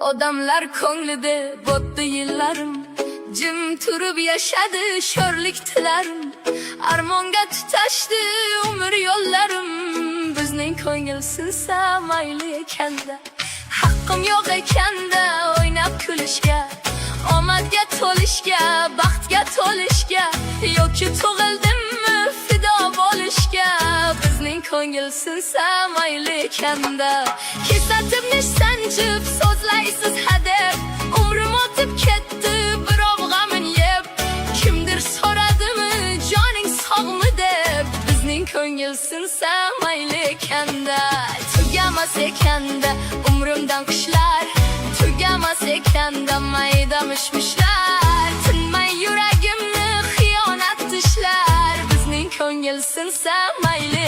Odamlar ko'nglida botdi yillarim, jim turib yashadi sho'rlik tilarim. Armonga tutashdi umr yo'llarim, bizning ko'ngil sinsa mayli ekanda. Haqqim yo'q ekanda o'ynab kulishga, omadga to'lishga, baxtga to'lishga, yoki tug'ildimmi fido bo'lishga. Bizning ko'ngil sinsa mayli ekanda. Kesatibni sanjib so'zlaysiz hadeb, umrim o'tib ketdi birov g'amin yeb. Kimdir so'radimi joning sog'mi deb, bizning ko'ngil sinsa mayli ekanda. Tugamas ekanda umrimdan qishlar, tugamas ekanda mayda mishmishlar. Tinmay yuragimni xiyonat tishlar, bizning ko'ngil sinsa mayli